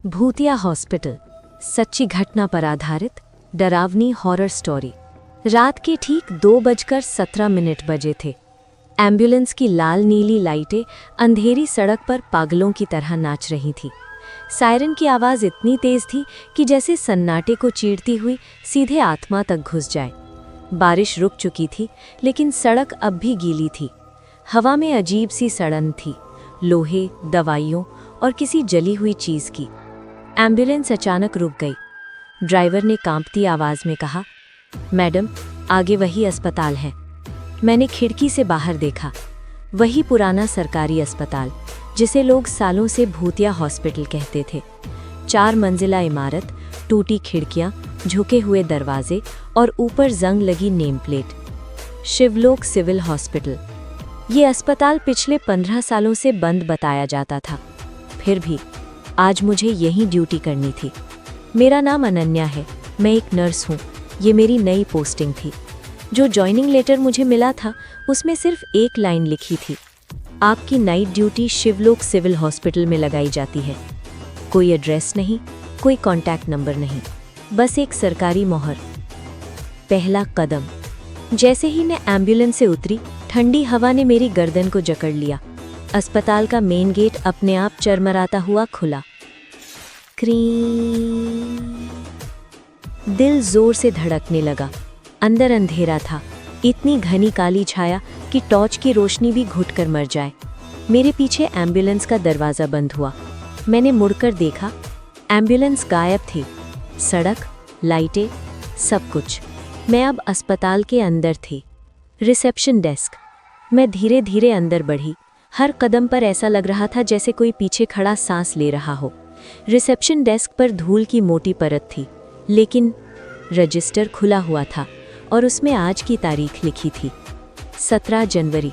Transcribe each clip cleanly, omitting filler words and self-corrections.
भूतिया हॉस्पिटल, सच्ची घटना पर आधारित डरावनी हॉरर स्टोरी। रात के ठीक 2:17 बजे थे। एम्बुलेंस की लाल नीली लाइटें अंधेरी सड़क पर पागलों की तरह नाच रही थी। सायरन की आवाज़ इतनी तेज थी कि जैसे सन्नाटे को चीरती हुई सीधे आत्मा तक घुस जाए। बारिश रुक चुकी थी, लेकिन सड़क अब भी गीली थी। हवा में अजीब सी सड़न थी, लोहे, दवाइयों और किसी जली हुई चीज़ की। एम्बुलेंस अचानक रुक गई। ड्राइवर ने कांपती आवाज़ में कहा, मैडम, आगे वही अस्पताल है। मैंने खिड़की से बाहर देखा। वही पुराना सरकारी अस्पताल जिसे लोग सालों से भूतिया हॉस्पिटल कहते थे। 4 मंजिला इमारत, टूटी खिड़कियां, झुके हुए दरवाजे और ऊपर जंग लगी name plate. Shivlok civil hospital. ये अस्पताल पिछले 15 सालों से बंद बताया जाता था। फिर भी आज मुझे यहीं ड्यूटी करनी थी। मेरा नाम अनन्या है, मैं एक नर्स हूँ। ये मेरी नई पोस्टिंग थी। जो जॉइनिंग लेटर मुझे मिला था उसमें सिर्फ एक लाइन लिखी थी, आपकी night duty Shivlok civil hospital में लगाई जाती है। कोई एड्रेस नहीं, कोई कॉन्टैक्ट नंबर नहीं, बस एक सरकारी मोहर। पहला कदम। जैसे ही मैं एम्बुलेंस से उतरी, ठंडी हवा ने मेरी गर्दन को जकड़ लिया। अस्पताल का मेन गेट अपने आप चरमराता हुआ खुला। क्रीं। दिल जोर से धड़कने लगा। अंदर अंधेरा था, इतनी घनी काली छाया कि टॉर्च की रोशनी भी घुटकर मर जाए। मेरे पीछे एम्बुलेंस का दरवाज़ा बंद हुआ। मैंने मुड़कर देखा, एम्बुलेंस गायब थी। सड़क, लाइटें, सब कुछ। मैं अब अस्पताल के अंदर थी। Reception desk. मैं धीरे धीरे अंदर बढ़ी। हर कदम पर ऐसा लग रहा था जैसे कोई पीछे खड़ा सांस ले रहा हो। रिसेप्शन डेस्क पर धूल की मोटी परत थी, लेकिन रजिस्टर खुला हुआ था और उसमें आज की तारीख लिखी थी, 17 जनवरी।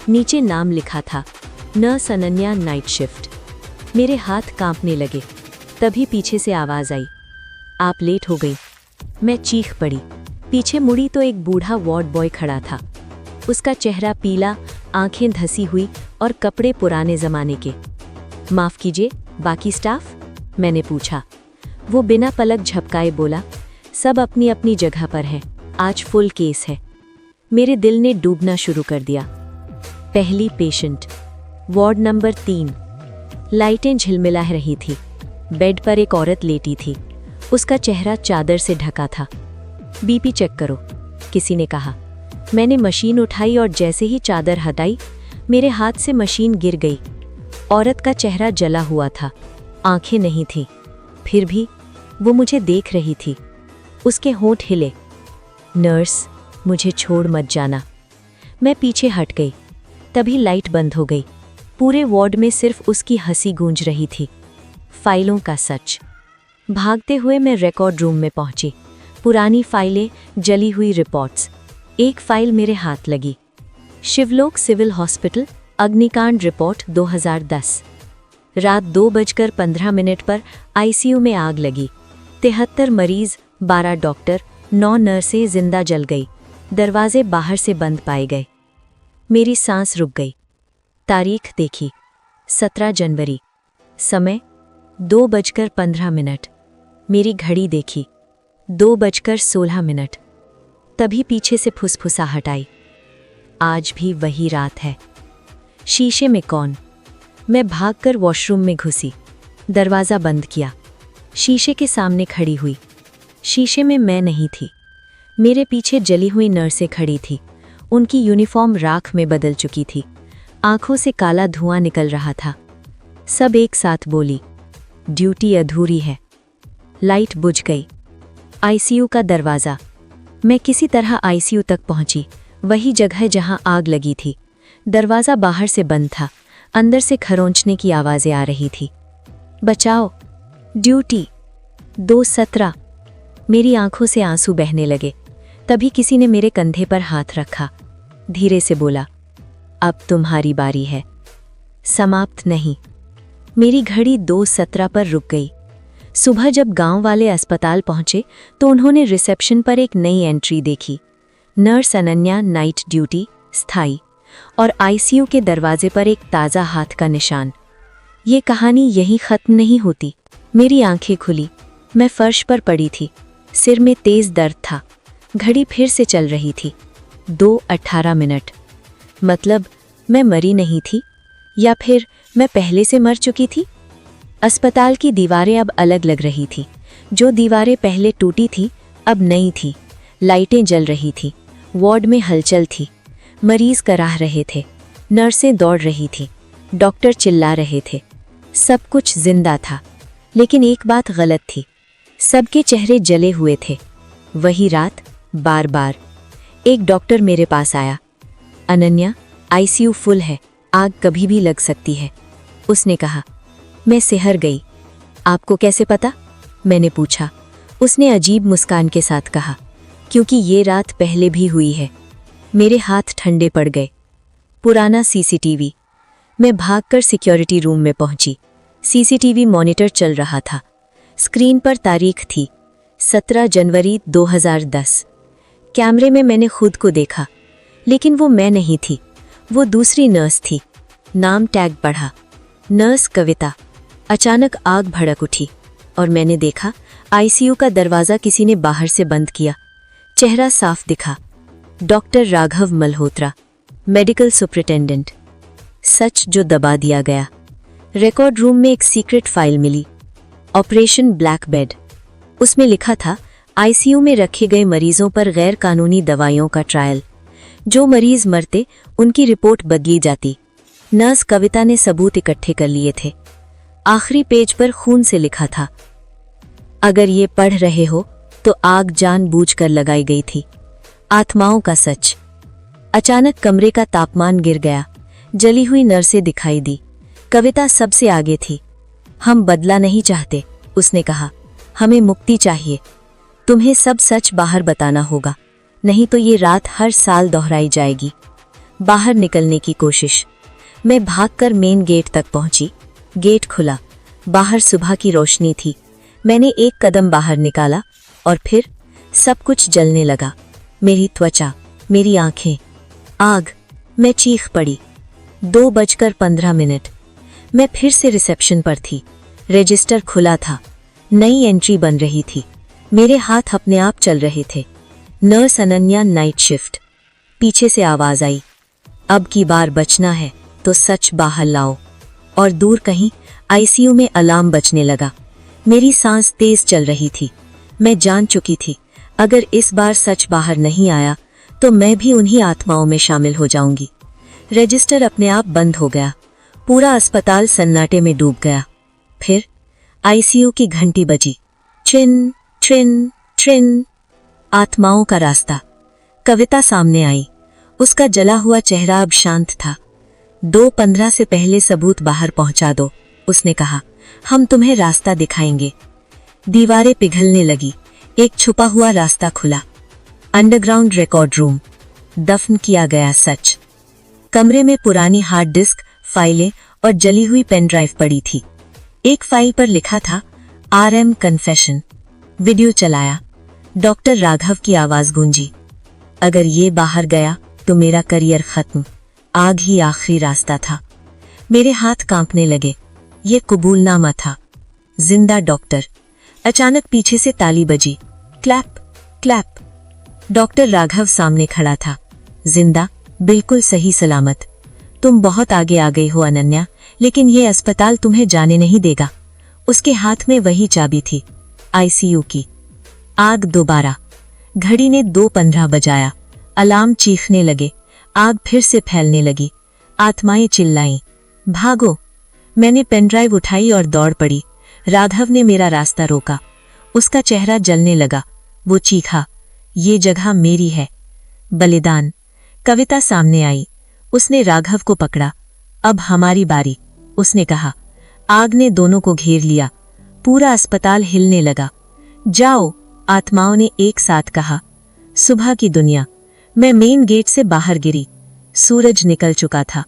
नीचे नाम लिखा था, नर्स अनन्या, नाइट शिफ्ट। मेरे हाथ कांपने लगे। तभी पीछे से आवाज़ आई, आप लेट हो गई। मैं चीख पड़ी। पीछे मुड़ी तो एक बूढ़ा वार्ड बॉय खड़ा था। उसका चेहरा पीला, आंखें धसी हुई और कपड़े पुराने ज़माने के। माफ़ कीजिए, बाकी स्टाफ? मैंने पूछा। वो बिना पलक झपकाए बोला, सब अपनी अपनी जगह पर हैं, आज फुल केस है। मेरे दिल ने डूबना शुरू कर दिया। पहली पेशेंट, वार्ड नंबर 3। लाइटें झिलमिला रही थी। बेड पर एक औरत लेटी थी। उसका चेहरा चादर से ढका था। बीपी चेक करो, किसी ने कहा। मैंने मशीन उठाई और जैसे ही चादर हटाई, मेरे हाथ से मशीन गिर गई। औरत का चेहरा जला हुआ था, आंखें नहीं थीं। फिर भी वो मुझे देख रही थी। उसके होंठ हिले। नर्स, मुझे छोड़ मत जाना। मैं पीछे हट गई। तभी लाइट बंद हो गई। पूरे वार्ड में सिर्फ उसकी हंसी गूंज रही थी। फाइलों का सच। भागते हुए मैं रिकॉर्ड रूम में पहुंची। पुरानी फाइलें, जली हुई रिपोर्ट्स। एक फाइल मेरे हाथ लगी, शिवलोक सिविल हॉस्पिटल, अग्निकांड रिपोर्ट 2010। रात 2:15 पर आईसीयू में आग लगी। 73 मरीज, 12 डॉक्टर, 9 नर्सें जिंदा जल गई। दरवाजे बाहर से बंद पाए गए। मेरी सांस रुक गई। तारीख देखी, 17 जनवरी। समय 2:15। मेरी घड़ी देखी, 2:16। तभी पीछे से फुसफुसाहट आई, आज भी वही रात है। शीशे में कौन? मैं भागकर वॉशरूम में घुसी, दरवाज़ा बंद किया। शीशे के सामने खड़ी हुई। शीशे में मैं नहीं थी। मेरे पीछे जली हुई नर्सें खड़ी थी। उनकी यूनिफॉर्म राख में बदल चुकी थी। आंखों से काला धुआं निकल रहा था। सब एक साथ बोली, ड्यूटी अधूरी है। लाइट बुझ गई। आईसीयू का दरवाज़ा। मैं किसी तरह आईसीयू तक पहुंची, वही जगह जहां आग लगी थी। दरवाज़ा बाहर से बंद था, अंदर से खरोंचने की आवाज़ें आ रही थी। बचाओ, ड्यूटी 2:17। मेरी आंखों से आंसू बहने लगे। तभी किसी ने मेरे कंधे पर हाथ रखा, धीरे से बोला, अब तुम्हारी बारी है। समाप्त नहीं। मेरी घड़ी 2:17 पर रुक गई। सुबह जब गांव वाले अस्पताल पहुंचे तो उन्होंने रिसेप्शन पर एक नई एंट्री देखी, नर्स अनन्या, नाइट ड्यूटी, स्थायी। और आईसीयू के दरवाजे पर एक ताज़ा हाथ का निशान। ये कहानी यहीं ख़त्म नहीं होती। मेरी आंखें खुली। मैं फर्श पर पड़ी थी। सिर में तेज दर्द था। घड़ी फिर से चल रही थी। 2:18। मतलब मैं मरी नहीं थी, या फिर मैं पहले से मर चुकी थी। अस्पताल की दीवारें अब अलग लग रही थी। जो दीवारें पहले टूटी थी अब नई थी। लाइटें जल रही थी। वार्ड में हलचल थी। मरीज कराह रहे थे। नर्सें दौड़ रही थी। डॉक्टर चिल्ला रहे थे। सब कुछ जिंदा था, लेकिन एक बात गलत थी। सबके चेहरे जले हुए थे। वही रात, बार बार। एक डॉक्टर मेरे पास आया। अनन्या, आईसीयू फुल है, आग कभी भी लग सकती है, उसने कहा। मैं सिहर गई। आपको कैसे पता? मैंने पूछा। उसने अजीब मुस्कान के साथ कहा, क्योंकि ये रात पहले भी हुई है। मेरे हाथ ठंडे पड़ गए। पुराना सीसीटीवी। मैं भागकर सिक्योरिटी रूम में पहुंची। सीसीटीवी मॉनिटर चल रहा था। स्क्रीन पर तारीख थी 17 जनवरी 2010। कैमरे में मैंने खुद को देखा, लेकिन वो मैं नहीं थी, वो दूसरी नर्स थी। नाम टैग पढ़ा, नर्स कविता। अचानक आग भड़क उठी और मैंने देखा आईसीयू का दरवाज़ा किसी ने बाहर से बंद किया। चेहरा साफ दिखा, doctor Raghav Malhotra, medical superintendent. सच जो दबा दिया गया। रिकॉर्ड रूम में एक सीक्रेट फाइल मिली, ऑपरेशन ब्लैक बेड। उसमें लिखा था आईसीयू में रखे गए मरीजों पर गैर कानूनी दवाइयों का ट्रायल। जो मरीज मरते उनकी रिपोर्ट बदली जाती। नर्स कविता ने सबूत इकट्ठे कर लिए थे। आखिरी पेज पर खून से लिखा था, अगर ये पढ़ रहे हो तो आग जानबूझकर लगाई गई थी। आत्माओं का सच। अचानक कमरे का तापमान गिर गया। जली हुई नर्सें दिखाई दी। कविता सबसे आगे थी। हम बदला नहीं चाहते, उसने कहा। हमें मुक्ति चाहिए। तुम्हें सब सच बाहर बताना होगा, नहीं तो ये रात हर साल दोहराई जाएगी। बाहर निकलने की कोशिश। मैं भागकर मेन गेट तक पहुंची। गेट खुला। बाहर सुबह की रोशनी थी। मैंने एक कदम बाहर निकाला और फिर सब कुछ जलने लगा। मेरी त्वचा, मेरी आंखें, आग। मैं चीख पड़ी। 2:15। मैं फिर से रिसेप्शन पर थी। रजिस्टर खुला था। नई एंट्री बन रही थी। मेरे हाथ अपने आप चल रहे थे। Nurse Ananya, night shift. पीछे से आवाज आई, अब की बार बचना है तो सच बाहर लाओ। और दूर कहीं आईसीयू में अलार्म बजने लगा। मेरी सांस तेज चल रही थी। मैं जान चुकी थी, अगर इस बार सच बाहर नहीं आया तो मैं भी उन्हीं आत्माओं में शामिल हो जाऊंगी। रजिस्टर अपने आप बंद हो गया। पूरा अस्पताल सन्नाटे में डूब गया। फिर आईसीयू की घंटी बजी। ट्रिन ट्रिन ट्रिन। आत्माओं का रास्ता। कविता सामने आई। उसका जला हुआ चेहरा अब शांत था। 2:15 से पहले सबूत बाहर पहुंचा दो, उसने कहा। हम तुम्हें रास्ता दिखाएंगे। दीवारें पिघलने लगी। एक छुपा हुआ रास्ता खुला। Underground record room. दफन किया गया सच। कमरे में पुरानी हार्ड डिस्क, फाइलें और जली हुई पेन ड्राइव पड़ी थी। एक फाइल पर लिखा था RM कन्फेशन। वीडियो चलाया। डॉक्टर राघव की आवाज गूंजी, अगर ये बाहर गया तो मेरा करियर खत्म। आग ही आखिरी रास्ता था। मेरे हाथ कांपने लगे। ये कबूलनामा था। जिंदा डॉक्टर। अचानक पीछे से ताली बजी। Clap clap. डॉक्टर राघव सामने खड़ा था। जिंदा, बिल्कुल सही सलामत। तुम बहुत आगे आ गई हो अनन्या, लेकिन ये अस्पताल तुम्हें जाने नहीं देगा। उसके हाथ में वही चाबी थी, आईसीयू की। आग दोबारा। घड़ी ने 2:15 बजाया। अलार्म चीखने लगे। आग फिर से फैलने लगी। आत्माएं चिल्लाईं, भागो। मैंने पेनड्राइव उठाई और दौड़ पड़ी। राघव ने मेरा रास्ता रोका। उसका चेहरा जलने लगा। वो चीखा, ये जगह मेरी है। बलिदान। कविता सामने आई। उसने राघव को पकड़ा। अब हमारी बारी, उसने कहा। आग ने दोनों को घेर लिया। पूरा अस्पताल हिलने लगा। जाओ, आत्माओं ने एक साथ कहा। सुबह की दुनिया। मैं मेन गेट से बाहर गिरी। सूरज निकल चुका था।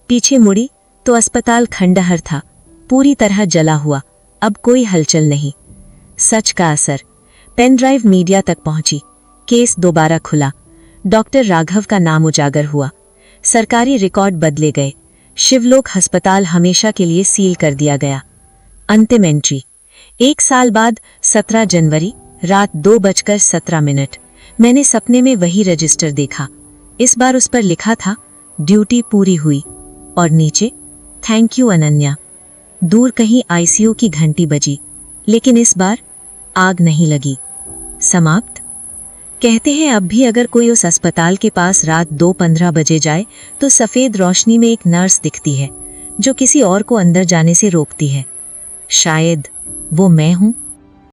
पीछे मुड़ी तो अस्पताल खंडहर था, पूरी तरह जला हुआ। अब कोई हलचल नहीं। सच का असर। पेन ड्राइव मीडिया तक पहुंची। केस दोबारा खुला। डॉक्टर राघव का नाम उजागर हुआ। सरकारी रिकॉर्ड बदले गए। शिवलोक अस्पताल हमेशा के लिए सील कर दिया गया। अंतिम एंट्री। 1 साल बाद 17 जनवरी रात 2:17 मैंने सपने में वही रजिस्टर देखा। इस बार उस पर लिखा था ड्यूटी पूरी हुई और नीचे थैंक यू अनन्या। दूर कहीं आईसीयू की घंटी बजी, लेकिन इस बार आग नहीं लगी। समाप्त। कहते हैं अब भी अगर कोई उस अस्पताल के पास रात 2:15 बजे जाए तो सफेद रोशनी में एक नर्स दिखती है जो किसी और को अंदर जाने से रोकती है। शायद वो मैं हूं।